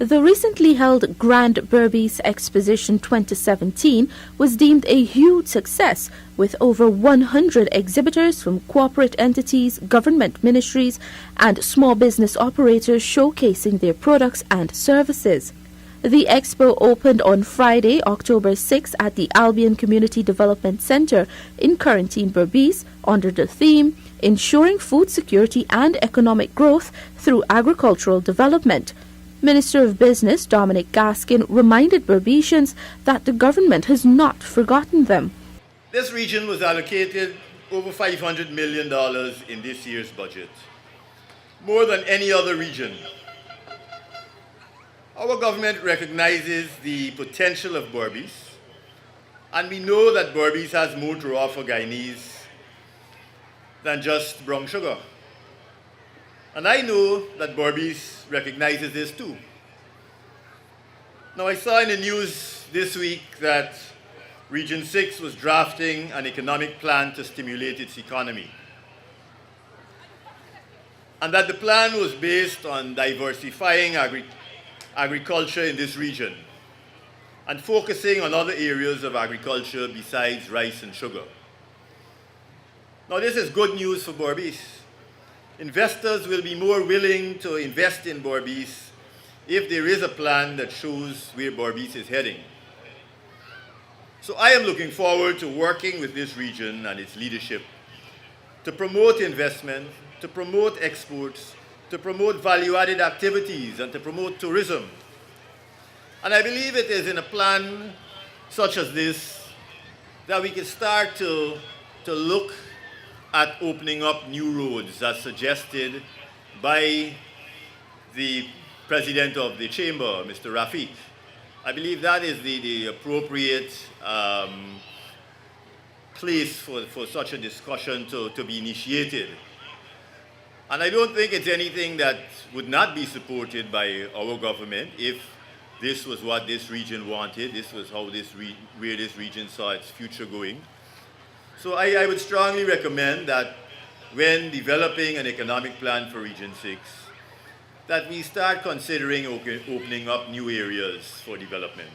The recently held Grand Berbice Exposition 2017 was deemed a huge success, with over 100 exhibitors from corporate entities, government ministries, and small business operators showcasing their products and services. The expo opened on Friday, October 6 at the Albion Community Development Centre in Quarantine Berbice under the theme Ensuring Food Security and Economic Growth Through Agricultural Development. Minister of Business Dominic Gaskin reminded Berbicians that the government has not forgotten them. This region was allocated over $500 million in this year's budget, more than any other region. Our government recognizes the potential of Berbice, and we know that Berbice has more to offer Guyanese than just brown sugar. And I know that Berbice recognizes this too. Now, I saw in the news this week that Region 6 was drafting an economic plan to stimulate its economy, and that the plan was based on diversifying agriculture in this region and focusing on other areas of agriculture besides rice and sugar. Now, this is good news for Berbice. Investors will be more willing to invest in Berbice if there is a plan that shows where Berbice is heading. So I am looking forward to working with this region and its leadership to promote investment, to promote exports, to promote value-added activities, and to promote tourism. And I believe it is in a plan such as this that we can start to look at opening up new roads as suggested by the President of the Chamber, Mr. Rafiq. I believe that is the appropriate place for such a discussion to be initiated. And I don't think it's anything that would not be supported by our government if this was what this region wanted, this was how where this region saw its future going. So I would strongly recommend that when developing an economic plan for Region 6, that we start considering opening up new areas for development.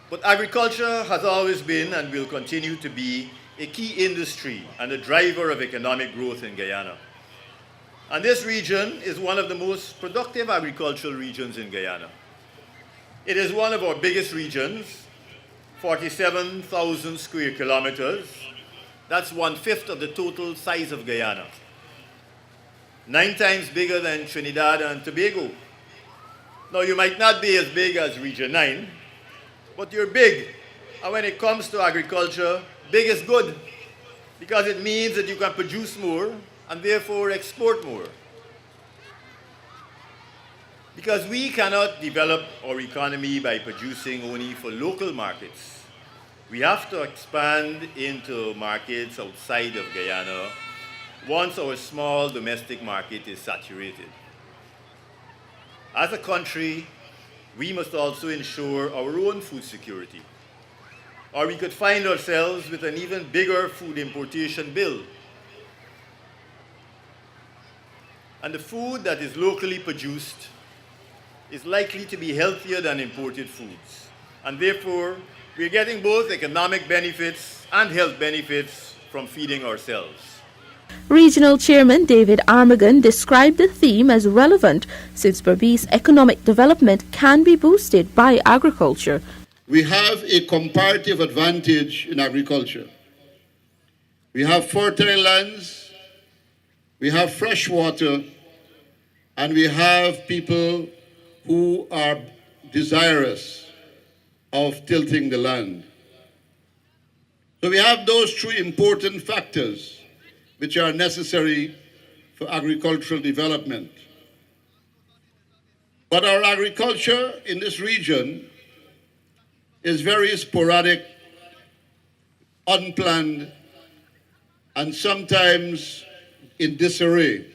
But agriculture has always been and will continue to be a key industry and a driver of economic growth in Guyana. And this region is one of the most productive agricultural regions in Guyana. It is one of our biggest regions, 47,000 square kilometers. That's 1/5 of the total size of Guyana. 9 times bigger than Trinidad and Tobago. Now, you might not be as big as Region 9, but you're big. And when it comes to agriculture, big is good, because it means that you can produce more and therefore export more. Because we cannot develop our economy by producing only for local markets. We have to expand into markets outside of Guyana once our small domestic market is saturated. As a country, we must also ensure our own food security, or we could find ourselves with an even bigger food importation bill. And the food that is locally produced is likely to be healthier than imported foods. And therefore, we're getting both economic benefits and health benefits from feeding ourselves. Regional Chairman David Armagon described the theme as relevant since Berbice economic development can be boosted by agriculture. We have a comparative advantage in agriculture. We have fertile lands, we have fresh water, and we have people who are desirous of tilting the land. So we have those 3 important factors which are necessary for agricultural development. But our agriculture in this region is very sporadic, unplanned, and sometimes in disarray.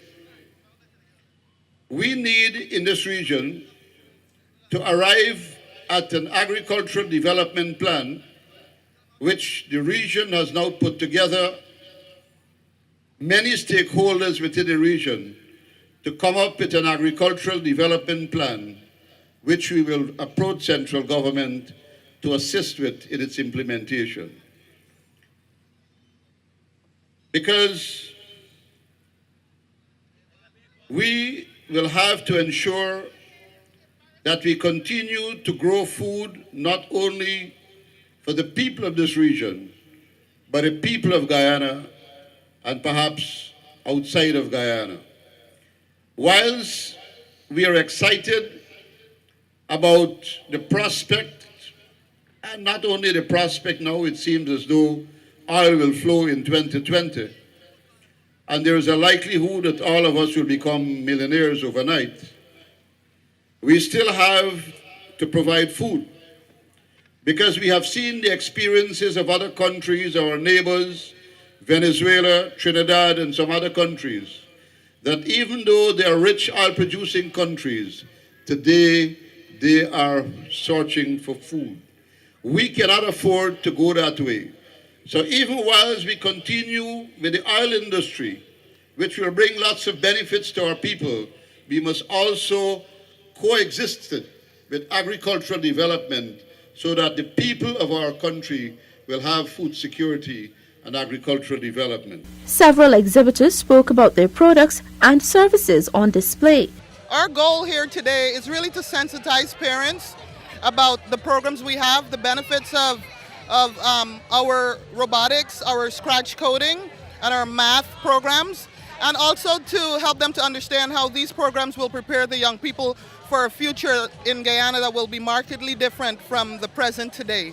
We need in this region to arrive at an agricultural development plan which the region has now put together many stakeholders within the region to come up with an agricultural development plan, which we will approach central government to assist with in its implementation. Because we will have to ensure that we continue to grow food not only for the people of this region, but the people of Guyana and perhaps outside of Guyana. Whilst we are excited about the prospect, and not only the prospect now, it seems as though oil will flow in 2020, and there is a likelihood that all of us will become millionaires overnight. We still have to provide food because we have seen the experiences of other countries, our neighbors, Venezuela, Trinidad, and some other countries, that even though they are rich oil-producing countries, today they are searching for food. We cannot afford to go that way. So even whilst we continue with the oil industry, which will bring lots of benefits to our people, we must also coexist with agricultural development so that the people of our country will have food security and agricultural development. Several exhibitors spoke about their products and services on display. Our goal here today is really to sensitize parents about the programs we have, the benefits of our robotics, our scratch coding, and our math programs, and also to help them to understand how these programs will prepare the young people for a future in Guyana that will be markedly different from the present today.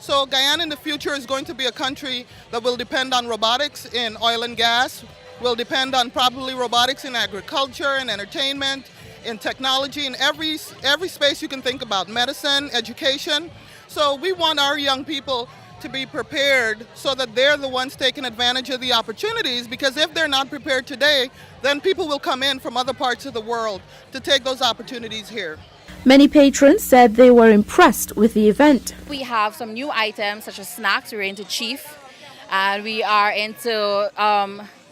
So Guyana in the future is going to be a country that will depend on robotics in oil and gas, will depend on probably robotics in agriculture and entertainment, in technology, in every space you can think about, medicine, education. So we want our young people to be prepared so that they're the ones taking advantage of the opportunities, because if they're not prepared today, then people will come in from other parts of the world to take those opportunities here. Many patrons said they were impressed with the event. We have some new items such as snacks. We're into Chief, and we are into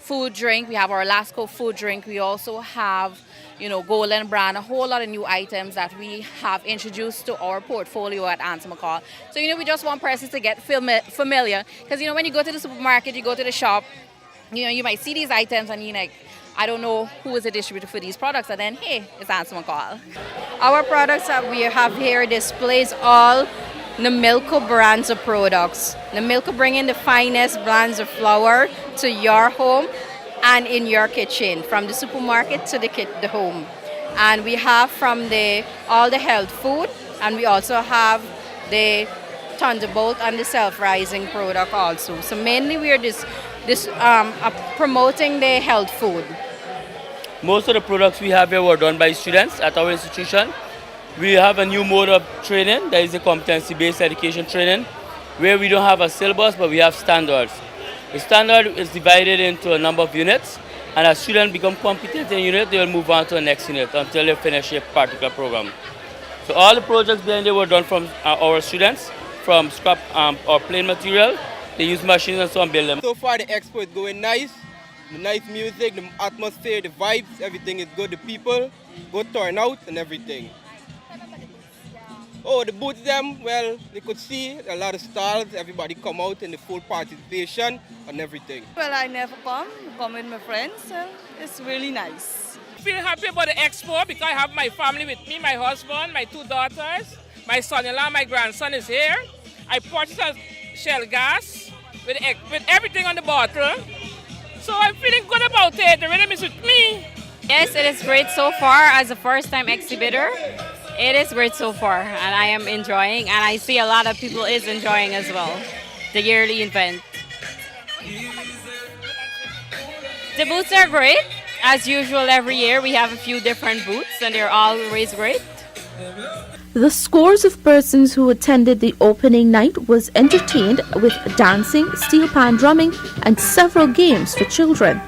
food drink. We have our Lasco food drink. We also have, Golden Brand, a whole lot of new items that we have introduced to our portfolio at Ansa MCAL. So, we just want persons to get familiar, because, when you go to the supermarket, you go to the shop, you might see these items and you're like, I don't know who is a distributor for these products, and then, hey, it's Ansa MCAL. Our products that we have here displays all Namilco brands of products. Namilco bringing the finest brands of flour to your home and in your kitchen, from the supermarket to the home. And we have from all the health food, and we also have the Thunderbolt and the self-rising product also. So mainly we are promoting the health food. Most of the products we have here were done by students at our institution. We have a new mode of training, that is the competency-based education training, where we don't have a syllabus, but we have standards. The standard is divided into a number of units, and as students become competent in a unit, they will move on to the next unit until they finish a particular program. So all the projects behind there were done from our students, from scrap or plain material. They use machines and so on, build them. So far the expo is going nice. The nice music, the atmosphere, the vibes, everything is good. The people, good turnout and everything. Oh, the booths them, well, they could see a lot of stalls. Everybody come out in the full participation and everything. Well, I never come with my friends, so it's really nice. I feel happy about the expo because I have my family with me, my husband, my 2 daughters, my son-in-law, my grandson is here. I purchased a shell gas with everything on the bottle. So I'm feeling good about it. The rhythm is with me. Yes, it is great so far. As a first-time exhibitor, it is great so far, and I am enjoying, and I see a lot of people is enjoying as well, the yearly event. The booths are great. As usual, every year we have a few different booths, and they're always great. The scores of persons who attended the opening night was entertained with dancing, steel pan drumming, and several games for children.